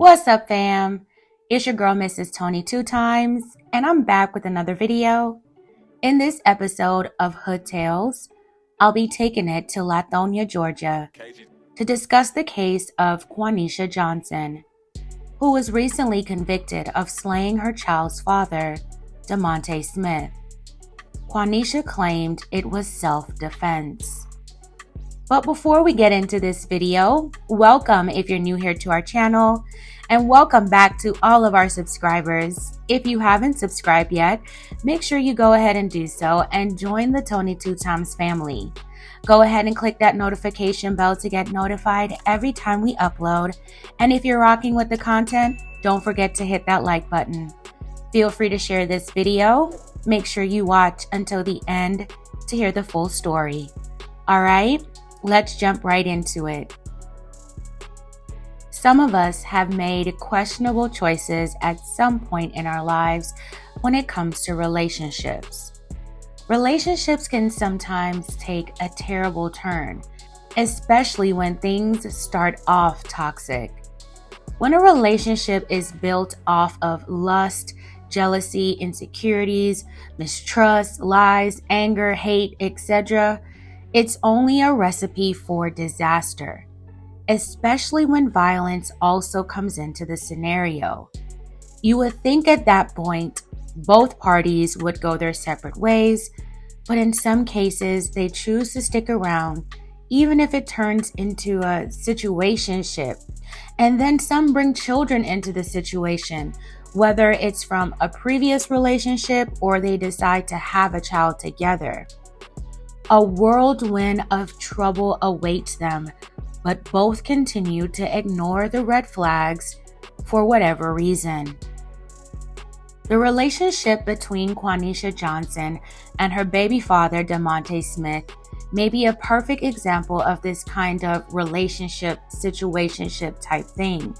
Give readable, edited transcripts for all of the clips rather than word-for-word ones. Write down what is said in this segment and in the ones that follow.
What's up, fam? It's your girl, Mrs. Tony 2 times, and I'm back with another video. In this episode of Hood Tales, I'll be taking it to Lath, Georgia, to discuss the case of Quaneesha Johnson, who was recently convicted of slaying her child's father, Demonte Smith. Quaneesha claimed it was self-defense. But before we get into this video, welcome if you're new here to our channel, and welcome back to all of our subscribers. If you haven't subscribed yet, make sure you go ahead and do so and join the Tony 2 times family. Go ahead and click that notification bell to get notified every time we upload. And if you're rocking with the content, don't forget to hit that like button. Feel free to share this video. Make sure you watch until the end to hear the full story. All right? Let's jump right into it. Some of us have made questionable choices at some point in our lives when it comes to relationships. Relationships can sometimes take a terrible turn, especially when things start off toxic. When a relationship is built off of lust, jealousy, insecurities, mistrust, lies, anger, hate, etc., it's only a recipe for disaster, especially when violence also comes into the scenario. You would think at that point, both parties would go their separate ways, but in some cases, they choose to stick around, even if it turns into a situationship. And then some bring children into the situation, whether it's from a previous relationship or they decide to have a child together. A whirlwind of trouble awaits them, but both continue to ignore the red flags for whatever reason. The relationship between Quaneesha Johnson and her baby father, Demonte Smith, may be a perfect example of this kind of relationship, situationship type thing.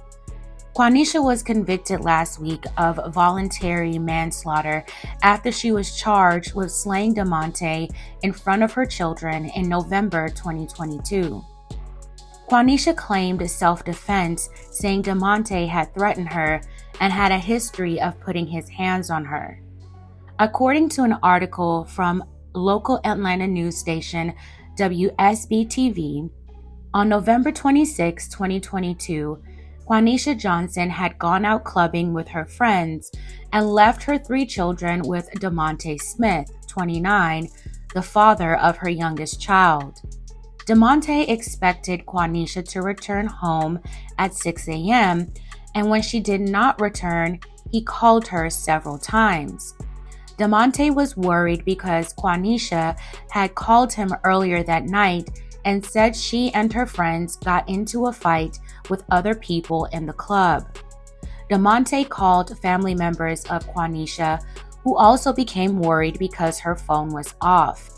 Quaneesha was convicted last week of voluntary manslaughter after she was charged with slaying Demonte in front of her children in November 2022. Quaneesha claimed self-defense, saying Demonte had threatened her and had a history of putting his hands on her. According to an article from local Atlanta news station WSB-TV, on November 26, 2022, Quaneesha Johnson had gone out clubbing with her friends and left her 3 children with Demonte Smith, 29, the father of her youngest child. Demonte expected Quaneesha to return home at 6 a.m., and when she did not return, he called her several times. Demonte was worried because Quaneesha had called him earlier that night and said she and her friends got into a fight with other people in the club. Demonte called family members of Quaneesha, who also became worried because her phone was off.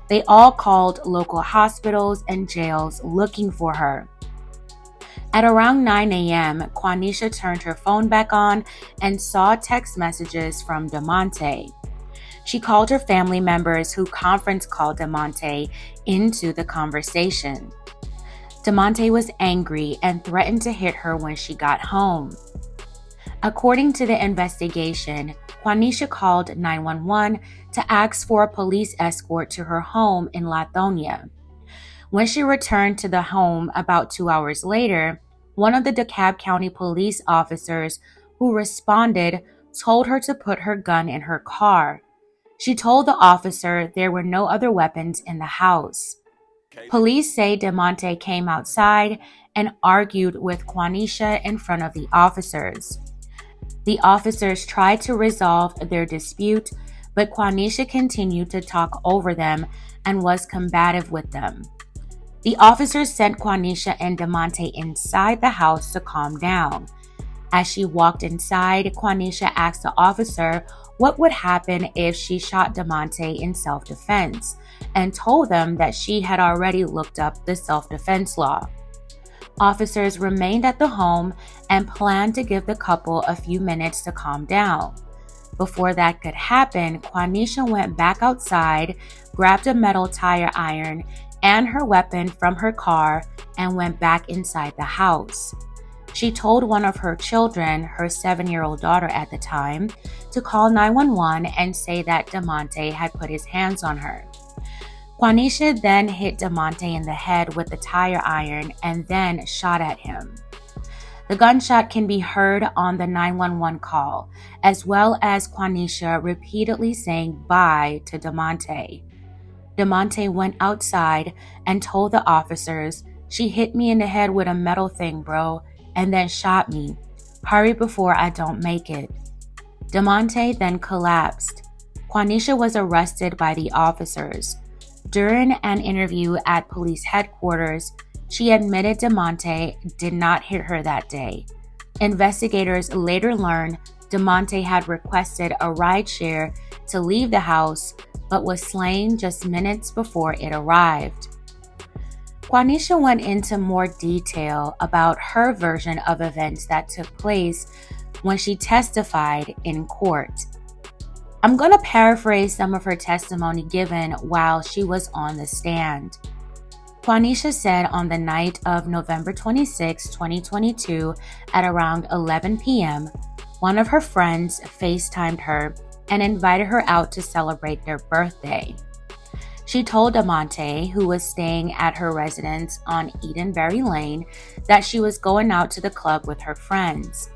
They all called local hospitals and jails looking for her. At around 9 a.m., Quaneesha turned her phone back on and saw text messages from Demonte. She called her family members, who conference called Demonte into the conversation. Demonte was angry and threatened to hit her when she got home. According to the investigation, Quaneesha called 911 to ask for a police escort to her home in Lath. When she returned to the home about 2 hours later, one of the DeKalb County police officers who responded told her to put her gun in her car. She told the officer there were no other weapons in the house. Police say Demonte came outside and argued with Quaneesha in front of the officers. The officers tried to resolve their dispute, but Quaneesha continued to talk over them and was combative with them. The officers sent Quaneesha and Demonte inside the house to calm down. As she walked inside, Quaneesha asked the officer what would happen if she shot Demonte in self-defense, and told them that she had already looked up the self-defense law. Officers remained at the home and planned to give the couple a few minutes to calm down. Before that could happen, Quaneesha went back outside, grabbed a metal tire iron and her weapon from her car, and went back inside the house. She told one of her children, her 7-year-old daughter at the time, to call 911 and say that Demonte had put his hands on her. Quanisha then hit Demonte in the head with a tire iron and then shot at him. The gunshot can be heard on the 911 call, as well as Quanisha repeatedly saying bye to Demonte. Demonte went outside and told the officers, "She hit me in the head with a metal thing, bro, and then shot me. Hurry before I don't make it." Demonte then collapsed. Quanisha was arrested by the officers. During an interview at police headquarters, she admitted Demonte did not hit her that day. Investigators later learned Demonte had requested a rideshare to leave the house, but was slain just minutes before it arrived. Quanisha went into more detail about her version of events that took place when she testified in court. I'm going to paraphrase some of her testimony given while she was on the stand. Quanisha said on the night of November 26, 2022, at around 11 p.m., one of her friends FaceTimed her and invited her out to celebrate their birthday. She told Demonte, who was staying at her residence on Edenberry Lane, that she was going out to the club with her friends.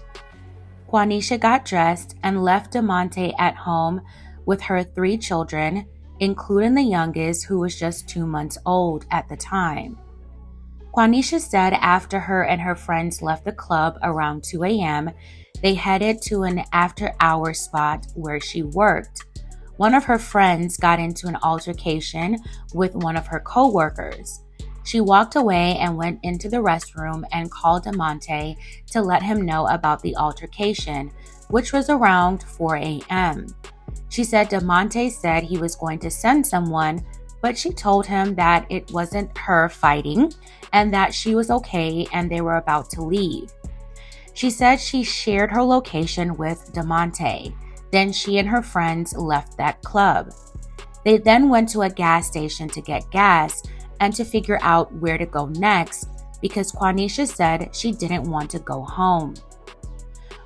Quanisha got dressed and left Demonte at home with her 3 children, including the youngest, who was just 2 months old at the time. Quanisha said after her and her friends left the club around 2 a.m., they headed to an after-hours spot where she worked. One of her friends got into an altercation with one of her co-workers. She walked away and went into the restroom and called Demonte to let him know about the altercation, which was around 4 a.m. She said Demonte said he was going to send someone, but she told him that it wasn't her fighting and that she was okay and they were about to leave. She said she shared her location with Demonte. Then she and her friends left that club. They then went to a gas station to get gas and to figure out where to go next because Quanisha said she didn't want to go home.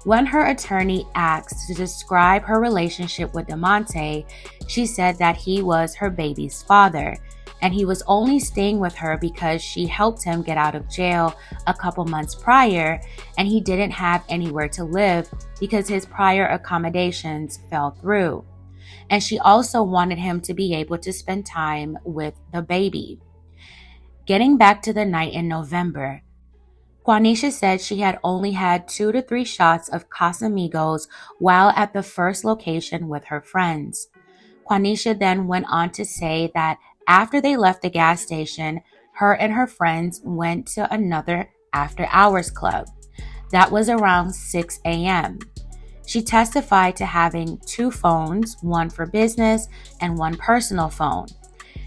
When her attorney asked to describe her relationship with Demonte, she said that he was her baby's father, and he was only staying with her because she helped him get out of jail a couple months prior, and he didn't have anywhere to live because his prior accommodations fell through. And she also wanted him to be able to spend time with the baby. Getting back to the night in November, Quanisha said she had only had 2 to 3 shots of Casamigos while at the first location with her friends. Quanisha then went on to say that after they left the gas station, her and her friends went to another after-hours club. That was around 6 a.m. She testified to having 2 phones, one for business and one personal phone.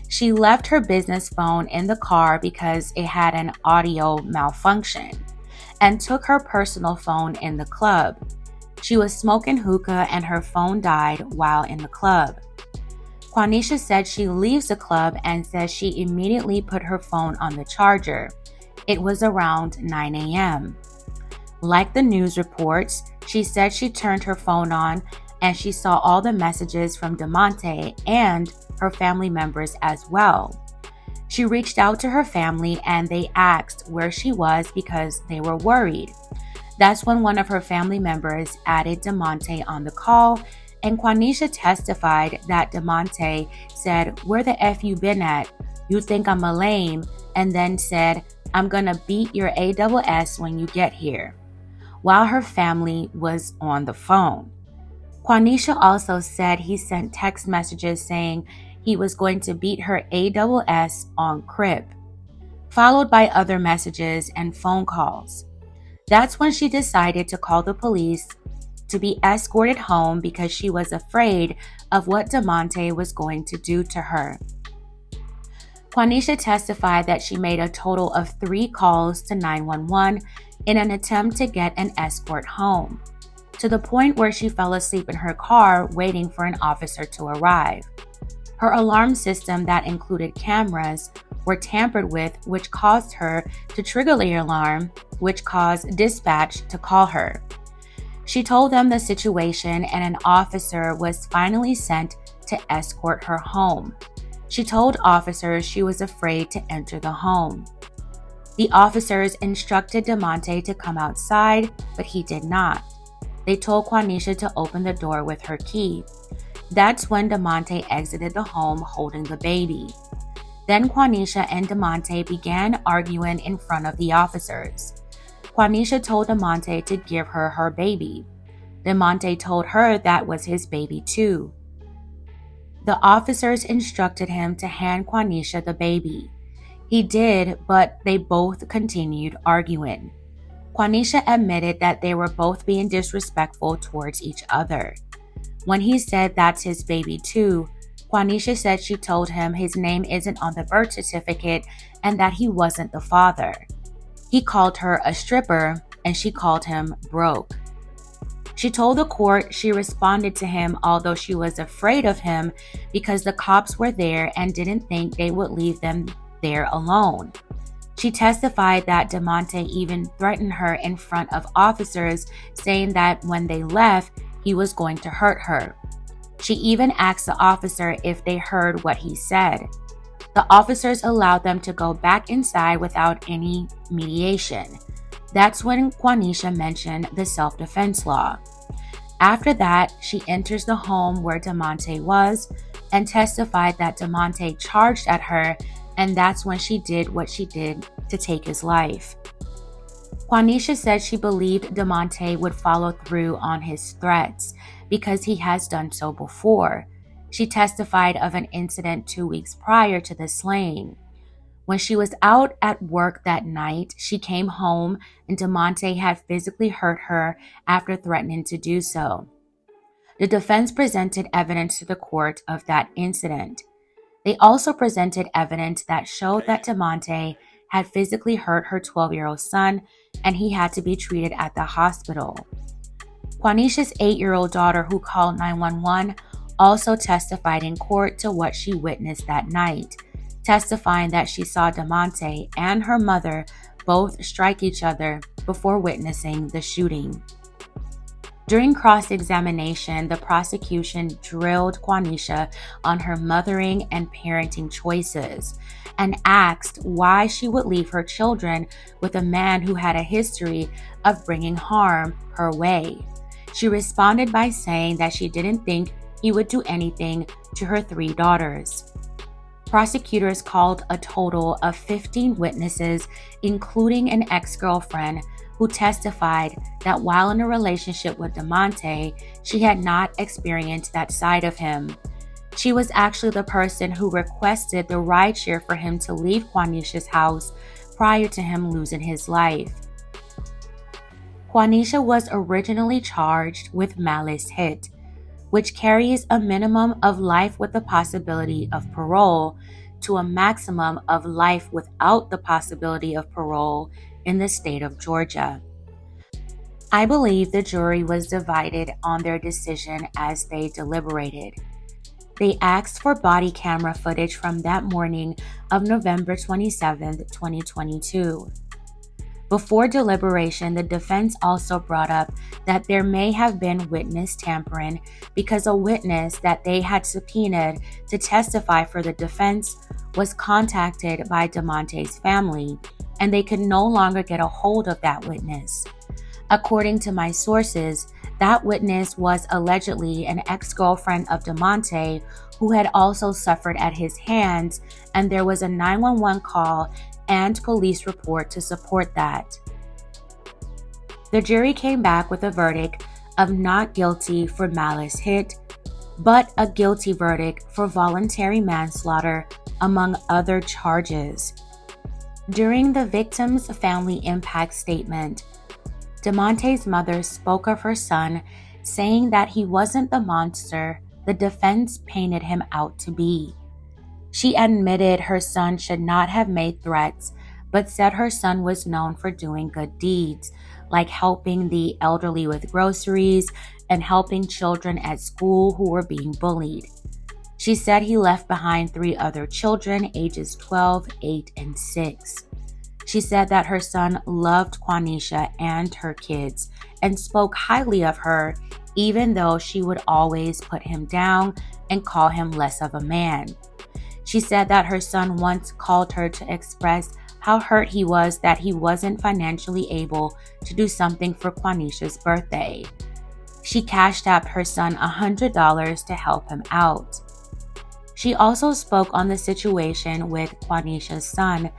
She left her business phone in the car because it had an audio malfunction and took her personal phone in the club. She was smoking hookah and her phone died while in the club. Quanisha said she leaves the club and says she immediately put her phone on the charger. It was around 9 a.m. Like the news reports, she said she turned her phone on and she saw all the messages from Demonte and her family members as well. She reached out to her family and they asked where she was because they were worried. That's when one of her family members added Demonte on the call, and Quanisha testified that Demonte said, "Where the F you been at? You think I'm a lame?" and then said, "I'm gonna beat your ASS when you get here," while her family was on the phone. Quanisha also said he sent text messages saying he was going to beat her ASS on Crip, followed by other messages and phone calls. That's when she decided to call the police to be escorted home because she was afraid of what Demonte was going to do to her. Quanisha testified that she made a total of 3 calls to 911 in an attempt to get an escort home, to the point where she fell asleep in her car waiting for an officer to arrive. Her alarm system that included cameras were tampered with, which caused her to trigger the alarm, which caused dispatch to call her. She told them the situation, and an officer was finally sent to escort her home. She told officers she was afraid to enter the home. The officers instructed Demonte to come outside, but he did not. They told Quanisha to open the door with her key. That's when Demonte exited the home holding the baby. Then Quanisha and Demonte began arguing in front of the officers. Quanisha told Demonte to give her her baby. Demonte told her that was his baby too. The officers instructed him to hand Quanisha the baby. He did, but they both continued arguing. Quanisha admitted that they were both being disrespectful towards each other. When he said that's his baby too, Quanisha said she told him his name isn't on the birth certificate and that he wasn't the father. He called her a stripper and she called him broke. She told the court she responded to him although she was afraid of him because the cops were there and didn't think they would leave them there alone. She testified that Demonte even threatened her in front of officers, saying that when they left, he was going to hurt her. She even asked the officer if they heard what he said. The officers allowed them to go back inside without any mediation. That's when Quanisha mentioned the self-defense law. After that, she enters the home where Demonte was and testified that Demonte charged at her, and that's when she did what she did to take his life. Quanisha said she believed Demonte would follow through on his threats because he has done so before. She testified of an incident 2 weeks prior to the slaying. When she was out at work that night, she came home and Demonte had physically hurt her after threatening to do so. The defense presented evidence to the court of that incident. They also presented evidence that showed that Demonte had physically hurt her 12-year-old son and he had to be treated at the hospital. Quanisha's 8-year-old daughter, who called 911, also testified in court to what she witnessed that night, testifying that she saw Demonte and her mother both strike each other before witnessing the shooting. During cross-examination, the prosecution drilled Quanisha on her mothering and parenting choices and asked why she would leave her children with a man who had a history of bringing harm her way. She responded by saying that she didn't think he would do anything to her 3 daughters. Prosecutors called a total of 15 witnesses, including an ex-girlfriend, who testified that while in a relationship with Demonte, she had not experienced that side of him. She was actually the person who requested the rideshare for him to leave Quanisha's house prior to him losing his life. Quanisha was originally charged with malice hit, which carries a minimum of life with the possibility of parole to a maximum of life without the possibility of parole in the state of Georgia. I believe the jury was divided on their decision as they deliberated. They asked for body camera footage from that morning of November 27, 2022. Before deliberation, the defense also brought up that there may have been witness tampering because a witness that they had subpoenaed to testify for the defense was contacted by Demonte's family, and they could no longer get a hold of that witness. According to my sources, that witness was allegedly an ex-girlfriend of Demonte who had also suffered at his hands, and there was a 911 call and police report to support that. The jury came back with a verdict of not guilty for malice hit, but a guilty verdict for voluntary manslaughter, among other charges. During the victim's family impact statement, Demonte's mother spoke of her son, saying that he wasn't the monster the defense painted him out to be. She admitted her son should not have made threats, but said her son was known for doing good deeds, like helping the elderly with groceries and helping children at school who were being bullied. She said he left behind 3 other children, ages 12, 8, and 6. She said that her son loved Quanisha and her kids and spoke highly of her, even though she would always put him down and call him less of a man. She said that her son once called her to express how hurt he was that he wasn't financially able to do something for Quanisha's birthday. She cashed out her son $100 to help him out. She also spoke on the situation with Quanisha's son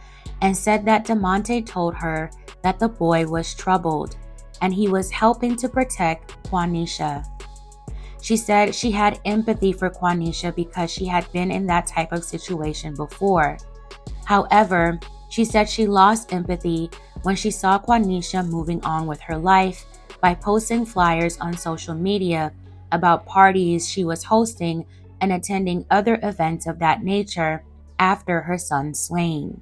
and said that Demonte told her that the boy was troubled and he was helping to protect Quanisha. She said she had empathy for Quanisha because she had been in that type of situation before. However, she said she lost empathy when she saw Quanisha moving on with her life by posting flyers on social media about parties she was hosting and attending other events of that nature after her son's slaying.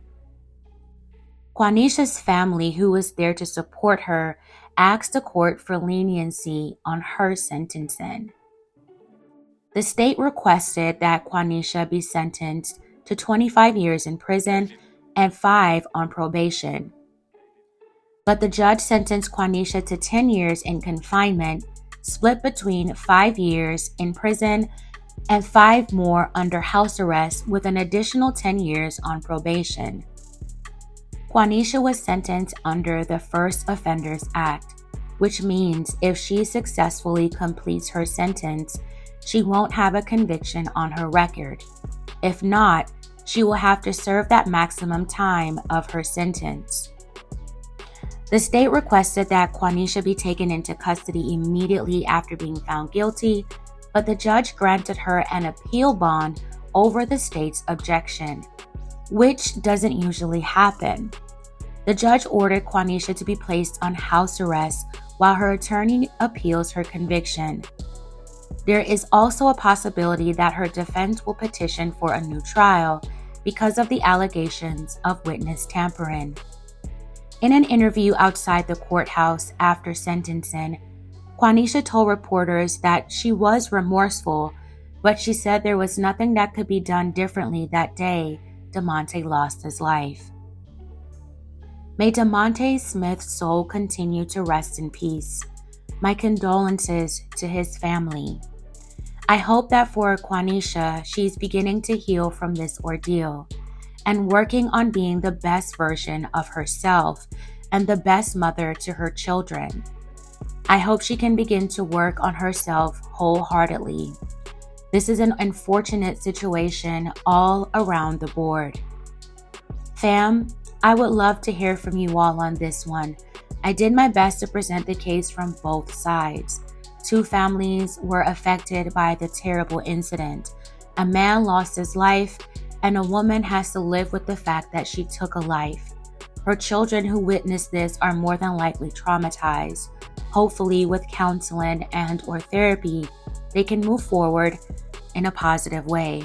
Quanisha's family, who was there to support her, asked the court for leniency on her sentencing. The state requested that Quanisha be sentenced to 25 years in prison and 5 on probation. But the judge sentenced Quanisha to 10 years in confinement, split between 5 years in prison and 5 more under house arrest with an additional 10 years on probation. Quanisha was sentenced under the First Offenders Act, which means if she successfully completes her sentence, she won't have a conviction on her record. If not, she will have to serve that maximum time of her sentence. The state requested that Quanisha be taken into custody immediately after being found guilty, but the judge granted her an appeal bond over the state's objection, which doesn't usually happen. The judge ordered Quanisha to be placed on house arrest while her attorney appeals her conviction. There is also a possibility that her defense will petition for a new trial because of the allegations of witness tampering. In an interview outside the courthouse after sentencing, Quanisha told reporters that she was remorseful, but she said there was nothing that could be done differently that day Demonte lost his life. May Demonte Smith's soul continue to rest in peace. My condolences to his family. I hope that for Quanisha, she's beginning to heal from this ordeal and working on being the best version of herself and the best mother to her children. I hope she can begin to work on herself wholeheartedly. This is an unfortunate situation all around the board. Fam, I would love to hear from you all on this one. I did my best to present the case from both sides. 2 families were affected by the terrible incident. A man lost his life, and a woman has to live with the fact that she took a life. Her children who witnessed this are more than likely traumatized. Hopefully, with counseling and/or therapy, they can move forward in a positive way.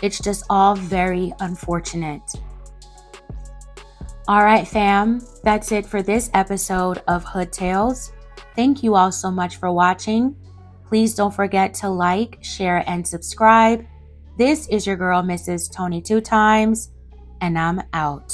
It's just all very unfortunate. All right, fam, that's it for this episode of Hood Tales. Thank you all so much for watching. Please don't forget to like, share, and subscribe. This is your girl, Mrs. Tony 2 Times, and I'm out.